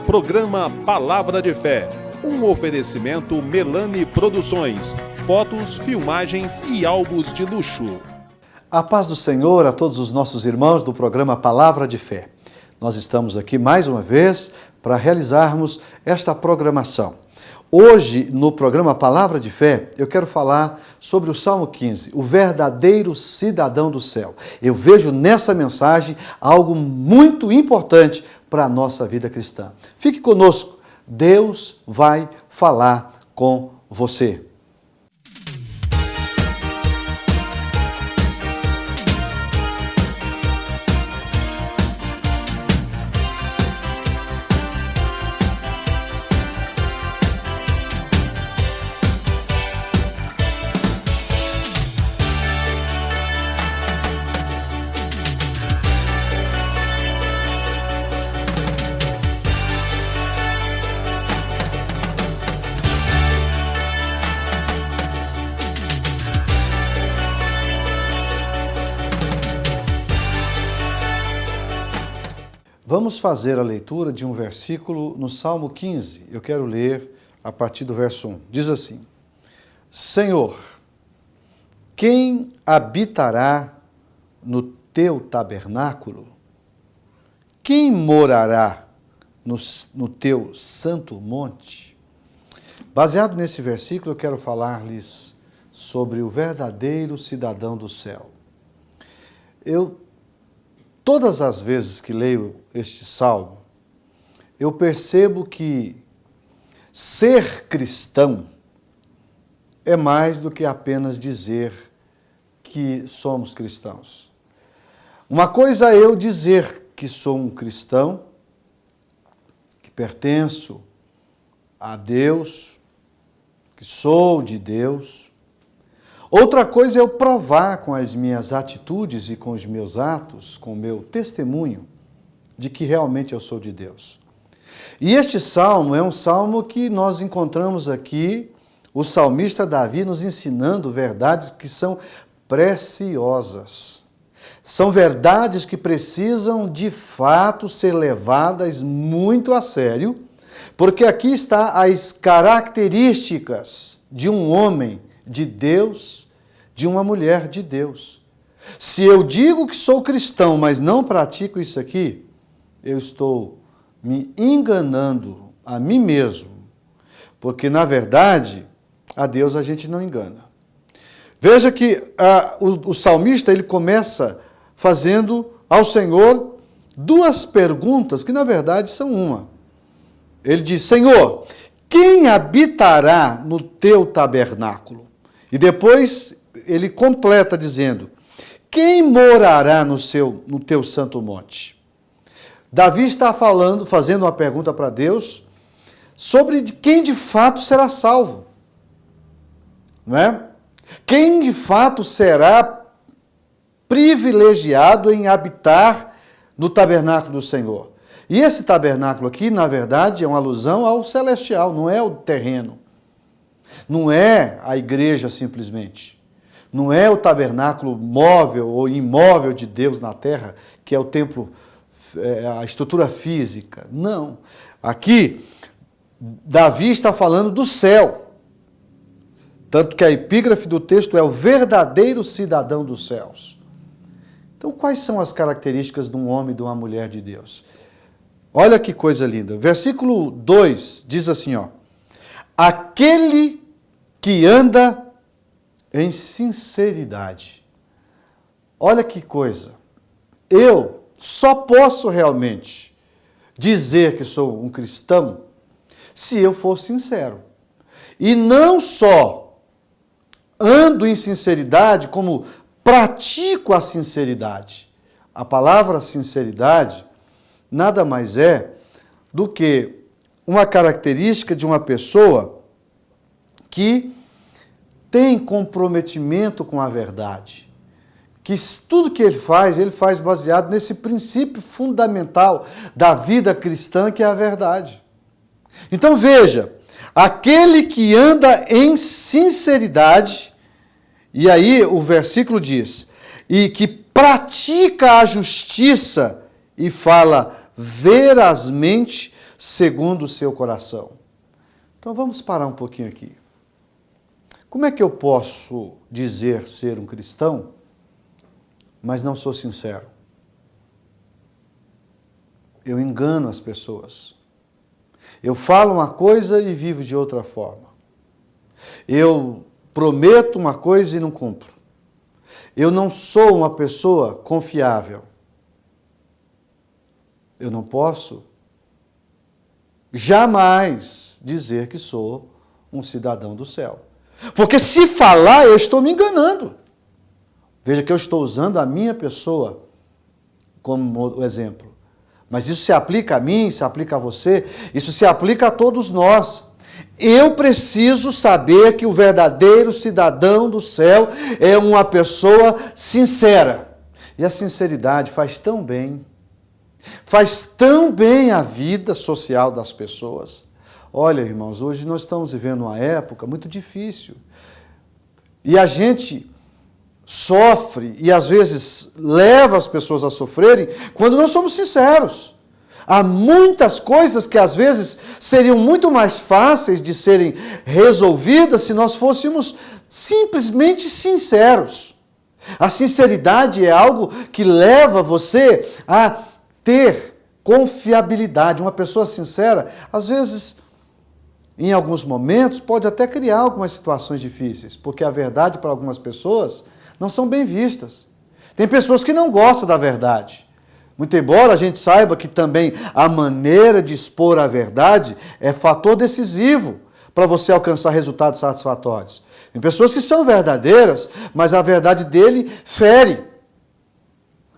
Programa Palavra de Fé, um oferecimento Melani Produções, fotos, filmagens e álbuns de luxo. A paz do Senhor a todos os nossos irmãos do programa Palavra de Fé. Nós estamos aqui mais uma vez para realizarmos esta programação. Hoje, no programa Palavra de Fé, eu quero falar sobre o Salmo 15, o verdadeiro cidadão do céu. Eu vejo nessa mensagem algo muito importante para a nossa vida cristã. Fique conosco, Deus vai falar com você. Vamos fazer a leitura de um versículo no Salmo 15. Eu quero ler a partir do verso 1. Diz assim: Senhor, quem habitará no teu tabernáculo? Quem morará no teu santo monte? Baseado nesse versículo, eu quero falar-lhes sobre o verdadeiro cidadão do céu. Todas as vezes que leio este salmo, eu percebo que ser cristão é mais do que apenas dizer que somos cristãos. Uma coisa é eu dizer que sou um cristão, que pertenço a Deus, que sou de Deus. Outra coisa é eu provar com as minhas atitudes e com os meus atos, com o meu testemunho, de que realmente eu sou de Deus. E este salmo é um salmo que nós encontramos aqui, o salmista Davi nos ensinando verdades que são preciosas. São verdades que precisam, de fato, ser levadas muito a sério, porque aqui está as características de um homem de Deus, de uma mulher de Deus. Se eu digo que sou cristão, mas não pratico isso aqui, eu estou me enganando a mim mesmo, porque, na verdade, a Deus a gente não engana. Veja que o salmista ele começa fazendo ao Senhor duas perguntas, que, na verdade, são uma. Ele diz: Senhor, quem habitará no teu tabernáculo? E depois ele completa dizendo: quem morará no teu santo monte? Davi está fazendo uma pergunta para Deus sobre quem de fato será salvo. Não é? Quem de fato será privilegiado em habitar no tabernáculo do Senhor? E esse tabernáculo aqui, na verdade, é uma alusão ao celestial, não é o terreno. Não é a igreja simplesmente. Não é o tabernáculo móvel ou imóvel de Deus na terra, que é o templo, a estrutura física. Não. Aqui, Davi está falando do céu. Tanto que a epígrafe do texto é o verdadeiro cidadão dos céus. Então, quais são as características de um homem e de uma mulher de Deus? Olha que coisa linda. Versículo 2 diz assim, ó: aquele que anda em sinceridade. Olha que coisa. Eu só posso realmente dizer que sou um cristão se eu for sincero. E não só ando em sinceridade, como pratico a sinceridade. A palavra sinceridade nada mais é do que uma característica de uma pessoa que tem comprometimento com a verdade. Que tudo que ele faz baseado nesse princípio fundamental da vida cristã, que é a verdade. Então veja, aquele que anda em sinceridade, e aí o versículo diz, e que pratica a justiça e fala verazmente, segundo o seu coração. Então vamos parar um pouquinho aqui. Como é que eu posso dizer ser um cristão, mas não sou sincero? Eu engano as pessoas. Eu falo uma coisa e vivo de outra forma. Eu prometo uma coisa e não cumpro. Eu não sou uma pessoa confiável. Eu não posso jamais dizer que sou um cidadão do céu. Porque se falar, eu estou me enganando. Veja que eu estou usando a minha pessoa como exemplo. Mas isso se aplica a mim, se aplica a você, isso se aplica a todos nós. Eu preciso saber que o verdadeiro cidadão do céu é uma pessoa sincera. E a sinceridade faz tão bem a vida social das pessoas. Olha, irmãos, hoje nós estamos vivendo uma época muito difícil. E a gente sofre e às vezes leva as pessoas a sofrerem quando não somos sinceros. Há muitas coisas que às vezes seriam muito mais fáceis de serem resolvidas se nós fôssemos simplesmente sinceros. A sinceridade é algo que leva você a ter confiabilidade. Uma pessoa sincera, às vezes, em alguns momentos, pode até criar algumas situações difíceis, porque a verdade para algumas pessoas não são bem vistas. Tem pessoas que não gostam da verdade. Muito embora a gente saiba que também a maneira de expor a verdade é fator decisivo para você alcançar resultados satisfatórios. Tem pessoas que são verdadeiras, mas a verdade dele fere.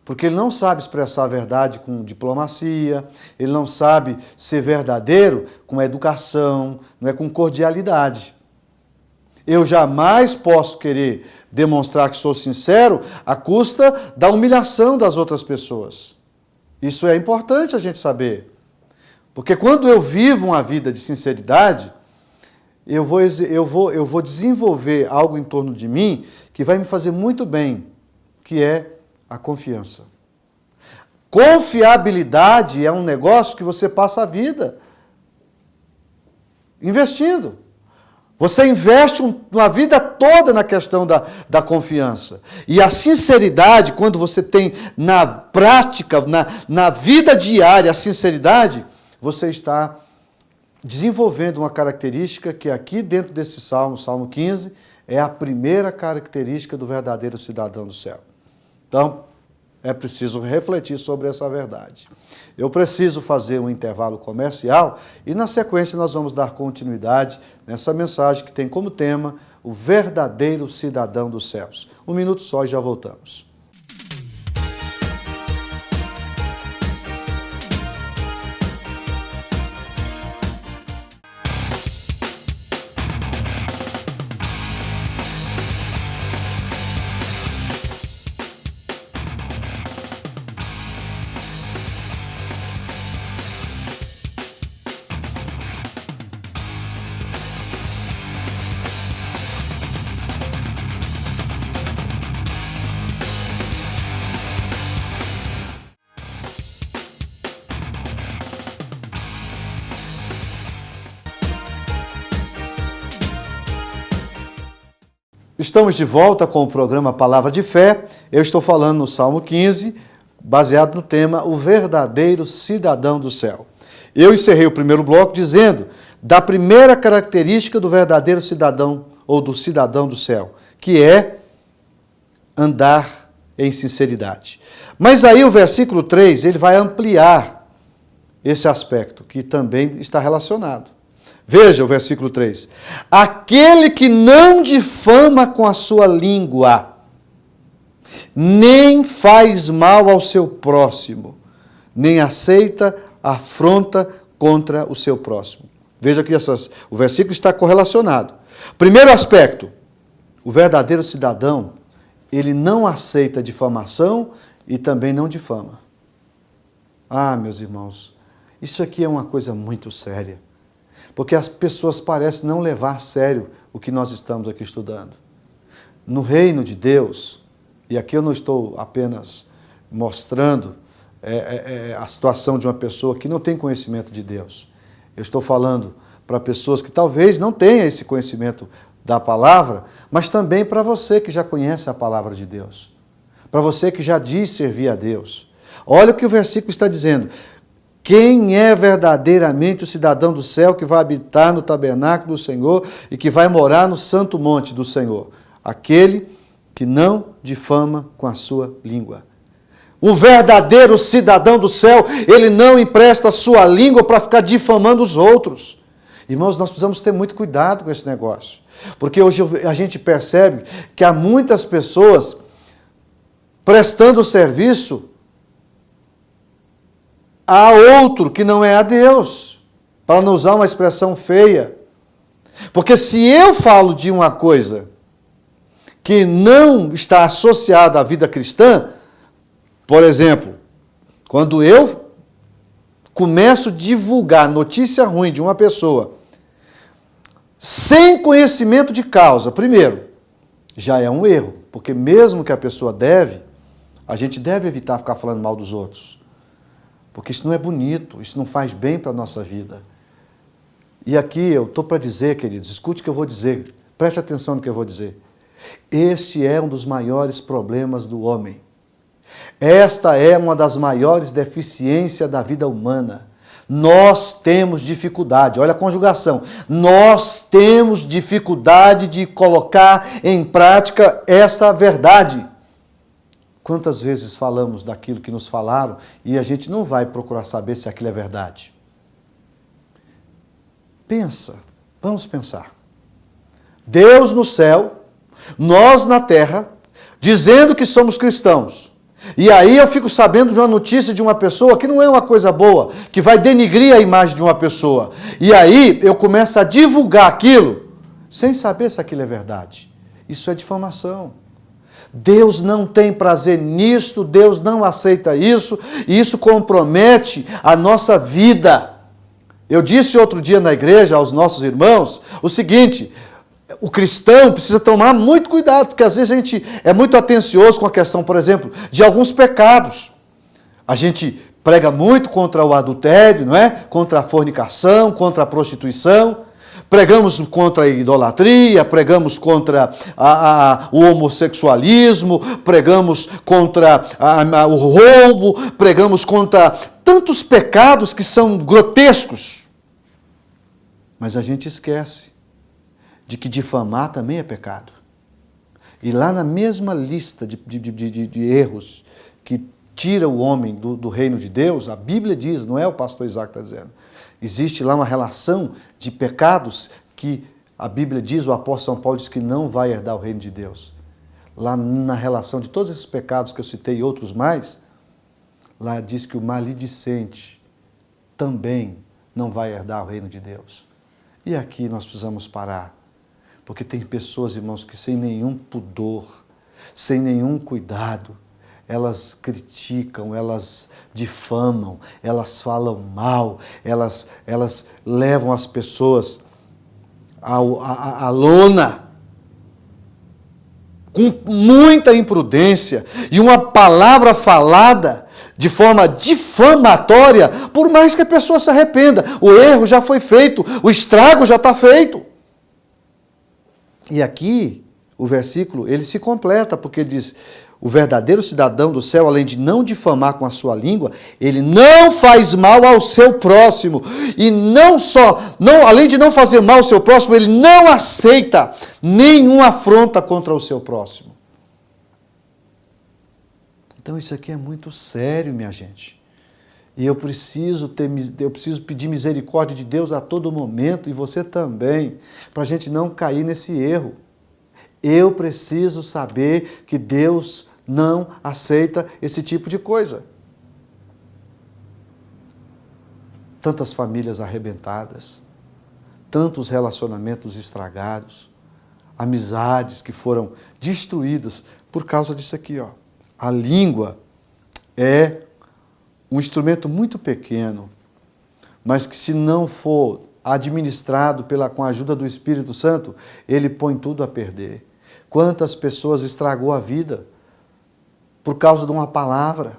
Porque ele não sabe expressar a verdade com diplomacia, ele não sabe ser verdadeiro com educação, não é com cordialidade. Eu jamais posso querer demonstrar que sou sincero à custa da humilhação das outras pessoas. Isso é importante a gente saber. Porque quando eu vivo uma vida de sinceridade, eu vou desenvolver algo em torno de mim que vai me fazer muito bem, que é a confiança. Confiabilidade é um negócio que você passa a vida investindo. Você investe uma vida toda na questão da confiança. E a sinceridade, quando você tem na prática, na vida diária, a sinceridade, você está desenvolvendo uma característica que aqui dentro desse Salmo 15, é a primeira característica do verdadeiro cidadão do céu. Então, é preciso refletir sobre essa verdade. Eu preciso fazer um intervalo comercial e, na sequência, nós vamos dar continuidade nessa mensagem que tem como tema o verdadeiro cidadão dos céus. Um minuto só e já voltamos. Estamos de volta com o programa Palavra de Fé. Eu estou falando no Salmo 15, baseado no tema O Verdadeiro Cidadão do Céu. Eu encerrei o primeiro bloco dizendo da primeira característica do verdadeiro cidadão ou do cidadão do céu, que é andar em sinceridade. Mas aí o versículo 3, ele vai ampliar esse aspecto, que também está relacionado. Veja o versículo 3. Aquele que não difama com a sua língua, nem faz mal ao seu próximo, nem aceita afronta contra o seu próximo. Veja que o versículo está correlacionado. Primeiro aspecto, o verdadeiro cidadão, ele não aceita difamação e também não difama. Ah, meus irmãos, isso aqui é uma coisa muito séria. Porque as pessoas parecem não levar a sério o que nós estamos aqui estudando. No reino de Deus, e aqui eu não estou apenas mostrando a situação de uma pessoa que não tem conhecimento de Deus. Eu estou falando para pessoas que talvez não tenham esse conhecimento da palavra, mas também para você que já conhece a palavra de Deus. Para você que já diz servir a Deus. Olha o que o versículo está dizendo. Quem é verdadeiramente o cidadão do céu que vai habitar no tabernáculo do Senhor e que vai morar no santo monte do Senhor? Aquele que não difama com a sua língua. O verdadeiro cidadão do céu, ele não empresta a sua língua para ficar difamando os outros. Irmãos, nós precisamos ter muito cuidado com esse negócio. Porque hoje a gente percebe que há muitas pessoas prestando serviço a outro que não é a Deus, para não usar uma expressão feia. Porque se eu falo de uma coisa que não está associada à vida cristã, por exemplo, quando eu começo a divulgar notícia ruim de uma pessoa, sem conhecimento de causa, primeiro, já é um erro, porque mesmo que a pessoa deve, a gente deve evitar ficar falando mal dos outros. Porque isso não é bonito, isso não faz bem para a nossa vida. E aqui eu estou para dizer, queridos, escute o que eu vou dizer, preste atenção no que eu vou dizer. Este é um dos maiores problemas do homem. Esta é uma das maiores deficiências da vida humana. Nós temos dificuldade, olha a conjugação, nós temos dificuldade de colocar em prática essa verdade. Quantas vezes falamos daquilo que nos falaram e a gente não vai procurar saber se aquilo é verdade? Pensa, vamos pensar. Deus no céu, nós na terra, dizendo que somos cristãos. E aí eu fico sabendo de uma notícia de uma pessoa que não é uma coisa boa, que vai denigrir a imagem de uma pessoa. E aí eu começo a divulgar aquilo, sem saber se aquilo é verdade. Isso é difamação. Deus não tem prazer nisso, Deus não aceita isso, e isso compromete a nossa vida. Eu disse outro dia na igreja aos nossos irmãos o seguinte: o cristão precisa tomar muito cuidado, porque às vezes a gente é muito atencioso com a questão, por exemplo, de alguns pecados. A gente prega muito contra o adultério, não é? Contra a fornicação, contra a prostituição. Pregamos contra a idolatria, pregamos contra o homossexualismo, pregamos contra o roubo, pregamos contra tantos pecados que são grotescos. Mas a gente esquece de que difamar também é pecado. E lá na mesma lista de erros que tira o homem do reino de Deus, a Bíblia diz, não é o pastor Isaac que está dizendo, existe lá uma relação de pecados que a Bíblia diz, o apóstolo São Paulo diz que não vai herdar o reino de Deus. Lá na relação de todos esses pecados que eu citei e outros mais, lá diz que o maledicente também não vai herdar o reino de Deus. E aqui nós precisamos parar, porque tem pessoas, irmãos, que sem nenhum pudor, sem nenhum cuidado, elas criticam, elas difamam, elas falam mal, elas levam as pessoas à lona, com muita imprudência, e uma palavra falada de forma difamatória, por mais que a pessoa se arrependa, o erro já foi feito, o estrago já está feito. E aqui, o versículo, ele se completa, porque ele diz: o verdadeiro cidadão do céu, além de não difamar com a sua língua, ele não faz mal ao seu próximo. E além de não fazer mal ao seu próximo, ele não aceita nenhuma afronta contra o seu próximo. Então isso aqui é muito sério, minha gente. E eu preciso pedir misericórdia de Deus a todo momento, e você também, para a gente não cair nesse erro. Eu preciso saber que Deus não aceita esse tipo de coisa. Tantas famílias arrebentadas, tantos relacionamentos estragados, amizades que foram destruídas por causa disso aqui, ó. A língua é um instrumento muito pequeno, mas que se não for administrado com a ajuda do Espírito Santo, ele põe tudo a perder. Quantas pessoas estragou a vida por causa de uma palavra,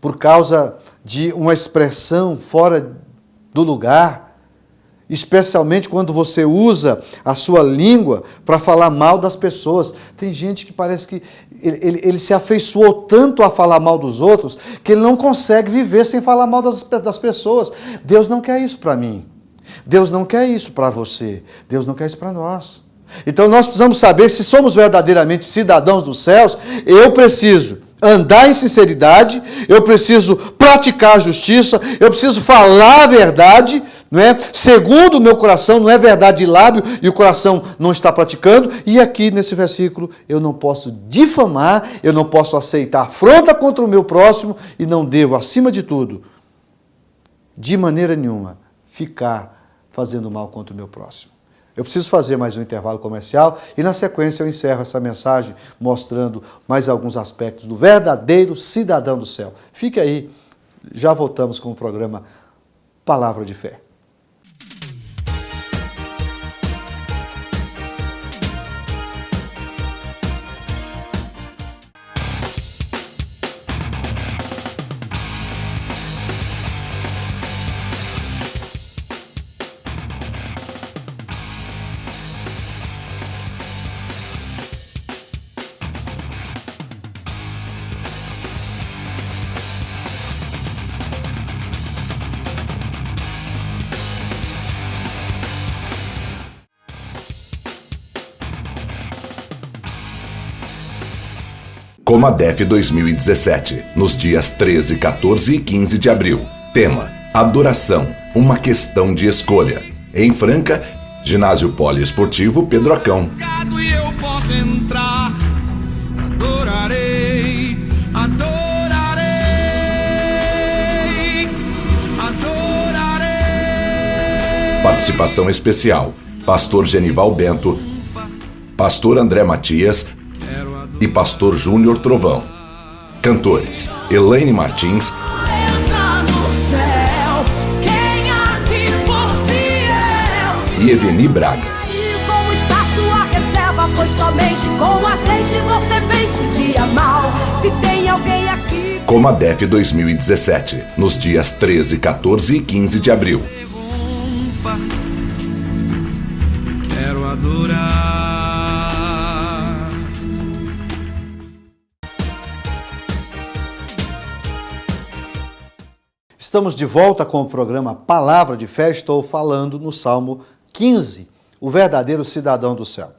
por causa de uma expressão fora do lugar, especialmente quando você usa a sua língua para falar mal das pessoas. Tem gente que parece que ele se afeiçoou tanto a falar mal dos outros que ele não consegue viver sem falar mal das pessoas. Deus não quer isso para mim. Deus não quer isso para você. Deus não quer isso para nós. Então nós precisamos saber se somos verdadeiramente cidadãos dos céus. Eu preciso andar em sinceridade, eu preciso praticar a justiça, eu preciso falar a verdade, não é? Segundo o meu coração, não é verdade de lábio e o coração não está praticando. E aqui nesse versículo, eu não posso difamar, eu não posso aceitar afronta contra o meu próximo e não devo, acima de tudo, de maneira nenhuma, ficar fazendo mal contra o meu próximo. Eu preciso fazer mais um intervalo comercial e na sequência eu encerro essa mensagem mostrando mais alguns aspectos do verdadeiro cidadão do céu. Fique aí, já voltamos com o programa Palavra de Fé. Comadef 2017, nos dias 13, 14 e 15 de abril. Tema: Adoração, uma questão de escolha. Em Franca, Ginásio Poliesportivo Pedro Acão. E eu posso entrar, adorarei, adorarei, adorarei. Participação especial: Pastor Genival Bento, Pastor André Matias e Pastor Júnior Trovão. Cantores: Elaine Martins e Eveni Braga. Como está sua reserva? Pois somente com azeite você vence o dia mal. Se tem alguém aqui. Comadef 2017, nos dias 13, 14 e 15 de abril. Quero adorar. Estamos de volta com o programa Palavra de Fé. Estou falando no Salmo 15, o verdadeiro cidadão do céu.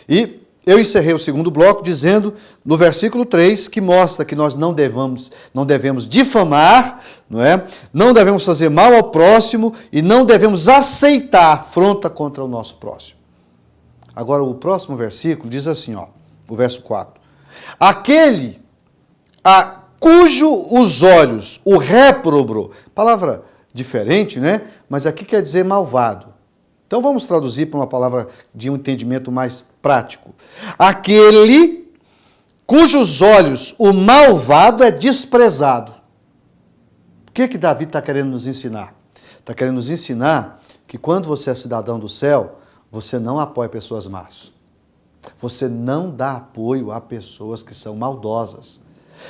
E eu encerrei o segundo bloco dizendo, no versículo 3, que mostra que nós não devemos difamar, não é? Não devemos fazer mal ao próximo e não devemos aceitar afronta contra o nosso próximo. Agora, o próximo versículo diz assim, ó, o verso 4. Aquele cujo os olhos, o réprobo, palavra diferente, né? Mas aqui quer dizer malvado. Então vamos traduzir para uma palavra de um entendimento mais prático. Aquele cujos olhos o malvado é desprezado. O que Davi está querendo nos ensinar? Está querendo nos ensinar que quando você é cidadão do céu, você não apoia pessoas más. Você não dá apoio a pessoas que são maldosas.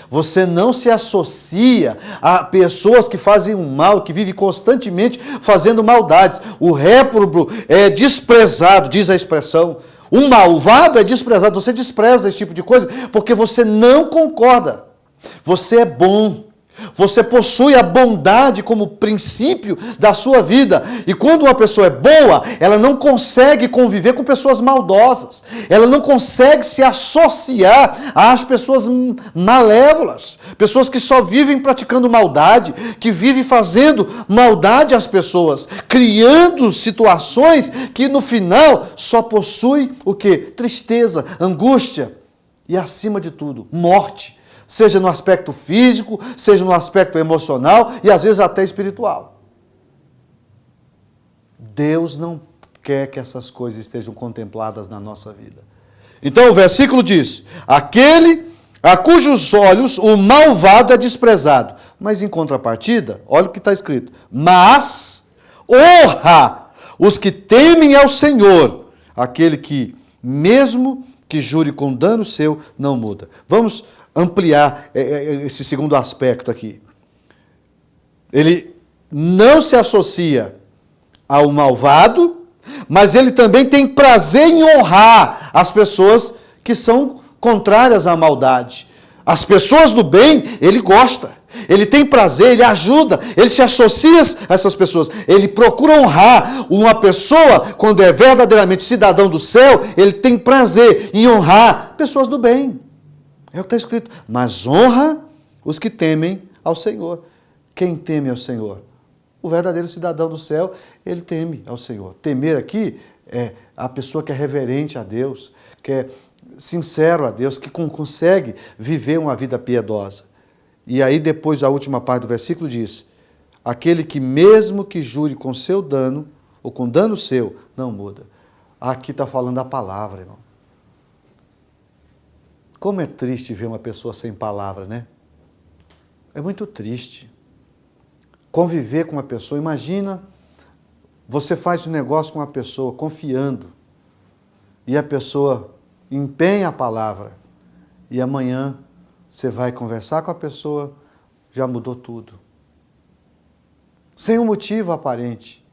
Você não se associa a pessoas que fazem o mal, que vivem constantemente fazendo maldades. O réprobo é desprezado, diz a expressão. O malvado é desprezado. Você despreza esse tipo de coisa porque você não concorda. Você é bom. Você possui a bondade como princípio da sua vida. E quando uma pessoa é boa, ela não consegue conviver com pessoas maldosas. Ela não consegue se associar às pessoas malévolas. Pessoas que só vivem praticando maldade, que vivem fazendo maldade às pessoas, criando situações que no final só possui o quê? Tristeza, angústia e, acima de tudo, morte. Seja no aspecto físico, seja no aspecto emocional e às vezes até espiritual. Deus não quer que essas coisas estejam contempladas na nossa vida. Então o versículo diz, aquele a cujos olhos o malvado é desprezado. Mas em contrapartida, olha o que está escrito, mas honra os que temem ao Senhor, aquele que mesmo que jure com dano seu, não muda. Vamos ampliar esse segundo aspecto aqui. Ele não se associa ao malvado, mas ele também tem prazer em honrar as pessoas que são contrárias à maldade. As pessoas do bem, ele gosta. Ele tem prazer, ele ajuda, ele se associa a essas pessoas. Ele procura honrar uma pessoa, quando é verdadeiramente cidadão do céu, ele tem prazer em honrar pessoas do bem. É o que está escrito. Mas honra os que temem ao Senhor. Quem teme ao Senhor? O verdadeiro cidadão do céu, ele teme ao Senhor. Temer aqui é a pessoa que é reverente a Deus, que é sincero a Deus, que consegue viver uma vida piedosa. E aí depois a última parte do versículo diz: aquele que mesmo que jure com seu dano, ou com dano seu, não muda. Aqui está falando a palavra, irmão. Como é triste ver uma pessoa sem palavra, né? É muito triste. Conviver com uma pessoa, imagina, você faz um negócio com uma pessoa confiando, e a pessoa empenha a palavra, e amanhã você vai conversar com a pessoa, já mudou tudo. Sem um motivo aparente.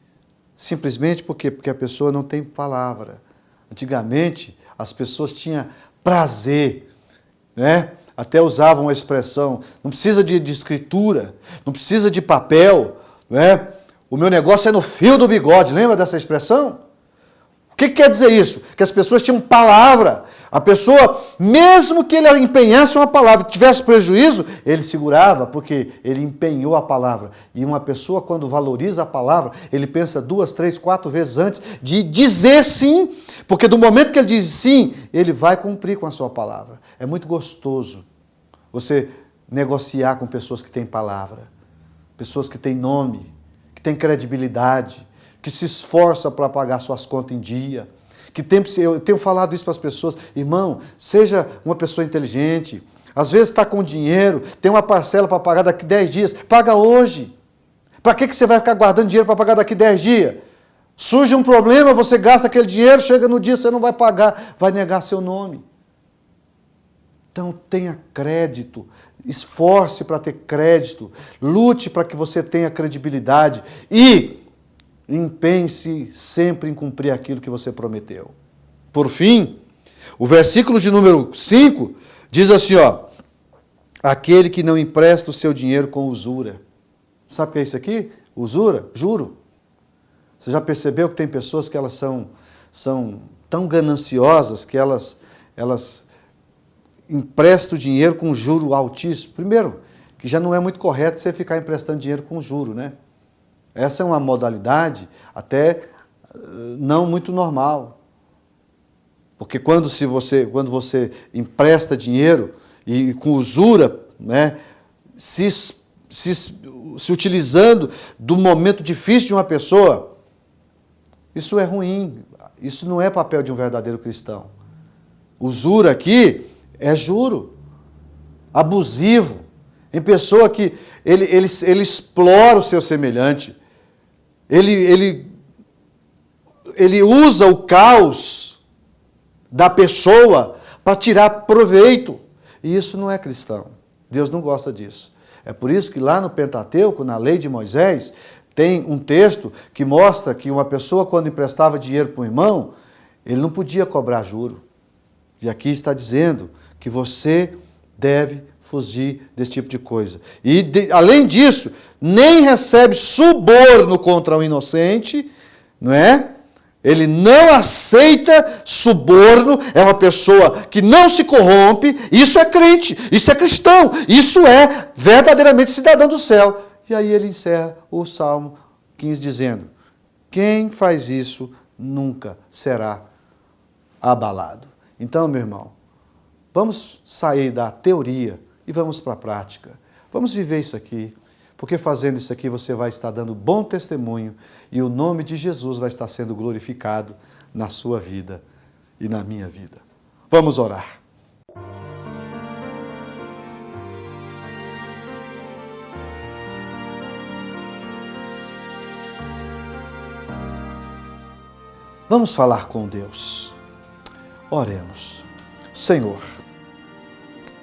Simplesmente porque a pessoa não tem palavra. Antigamente, as pessoas tinham prazer, né? Até usavam a expressão, não precisa de escritura, não precisa de papel, né? O meu negócio é no fio do bigode. Lembra dessa expressão? O que quer dizer isso? Que as pessoas tinham palavra. A pessoa, mesmo que ele empenhasse uma palavra, tivesse prejuízo, ele segurava, porque ele empenhou a palavra. E uma pessoa, quando valoriza a palavra, ele pensa 2, 3, 4 vezes antes de dizer sim, porque do momento que ele diz sim, ele vai cumprir com a sua palavra. É muito gostoso você negociar com pessoas que têm palavra, pessoas que têm nome, que têm credibilidade, que se esforçam para pagar suas contas em dia. Eu tenho falado isso para as pessoas, irmão, seja uma pessoa inteligente, às vezes está com dinheiro, tem uma parcela para pagar daqui 10 dias, paga hoje. Para que você vai ficar guardando dinheiro para pagar daqui 10 dias? Surge um problema, você gasta aquele dinheiro, chega no dia, você não vai pagar, vai negar seu nome. Então tenha crédito, esforce para ter crédito, lute para que você tenha credibilidade e empenhe-se sempre em cumprir aquilo que você prometeu. Por fim, o versículo de número 5 diz assim, ó: aquele que não empresta o seu dinheiro com usura. Sabe o que é isso aqui? Usura? Juro. Você já percebeu que tem pessoas que elas são tão gananciosas que elas emprestam dinheiro com juro altíssimo? Primeiro, que já não é muito correto você ficar emprestando dinheiro com juro, né? Essa é uma modalidade até não muito normal. Porque quando você empresta dinheiro e com usura, né, se utilizando do momento difícil de uma pessoa, isso é ruim. Isso não é papel de um verdadeiro cristão. Usura aqui é juro abusivo. Em pessoa que ele explora o seu semelhante. Ele usa o caos da pessoa para tirar proveito. E isso não é cristão. Deus não gosta disso. É por isso que lá no Pentateuco, na lei de Moisés, tem um texto que mostra que uma pessoa, quando emprestava dinheiro para um irmão, ele não podia cobrar juro. E aqui está dizendo que você deve fugir desse tipo de coisa. E, além disso, nem recebe suborno contra o inocente, não é? Ele não aceita suborno, é uma pessoa que não se corrompe, isso é crente, isso é cristão, isso é verdadeiramente cidadão do céu. E aí ele encerra o Salmo 15 dizendo: quem faz isso nunca será abalado. Então, meu irmão, vamos sair da teoria e vamos para a prática. Vamos viver isso aqui, porque fazendo isso aqui você vai estar dando bom testemunho e o nome de Jesus vai estar sendo glorificado na sua vida e na minha vida. Vamos orar. Vamos falar com Deus. Oremos. Senhor,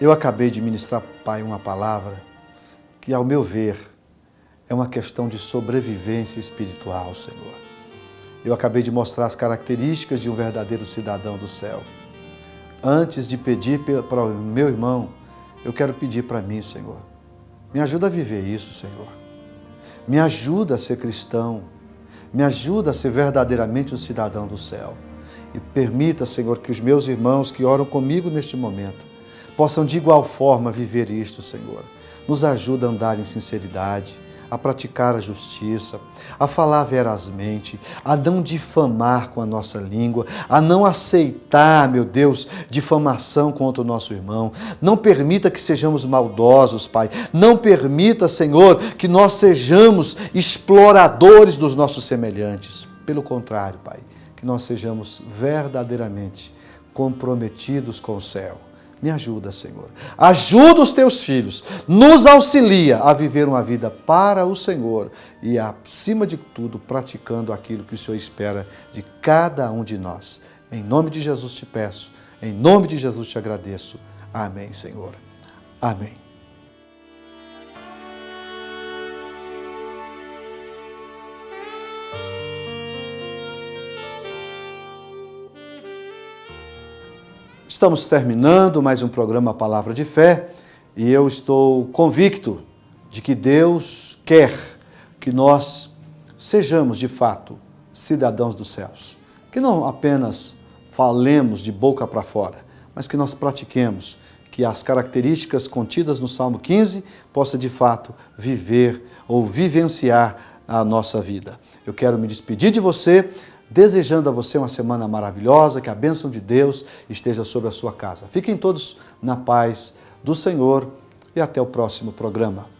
eu acabei de ministrar, Pai, uma palavra que, ao meu ver, é uma questão de sobrevivência espiritual, Senhor. Eu acabei de mostrar as características de um verdadeiro cidadão do céu. Antes de pedir para o meu irmão, eu quero pedir para mim, Senhor. Me ajuda a viver isso, Senhor. Me ajuda a ser cristão. Me ajuda a ser verdadeiramente um cidadão do céu. E permita, Senhor, que os meus irmãos que oram comigo neste momento possam de igual forma viver isto, Senhor. Nos ajuda a andar em sinceridade, a praticar a justiça, a falar verazmente, a não difamar com a nossa língua, a não aceitar, meu Deus, difamação contra o nosso irmão. Não permita que sejamos maldosos, Pai. Não permita, Senhor, que nós sejamos exploradores dos nossos semelhantes. Pelo contrário, Pai, que nós sejamos verdadeiramente comprometidos com o céu. Me ajuda, Senhor. Ajuda os teus filhos. Nos auxilia a viver uma vida para o Senhor e, acima de tudo, praticando aquilo que o Senhor espera de cada um de nós. Em nome de Jesus te peço. Em nome de Jesus te agradeço. Amém, Senhor. Amém. Estamos terminando mais um programa Palavra de Fé e eu estou convicto de que Deus quer que nós sejamos, de fato, cidadãos dos céus. Que não apenas falemos de boca para fora, mas que nós pratiquemos, que as características contidas no Salmo 15 possa, de fato, viver ou vivenciar a nossa vida. Eu quero me despedir de você, desejando a você uma semana maravilhosa, que a bênção de Deus esteja sobre a sua casa. Fiquem todos na paz do Senhor e até o próximo programa.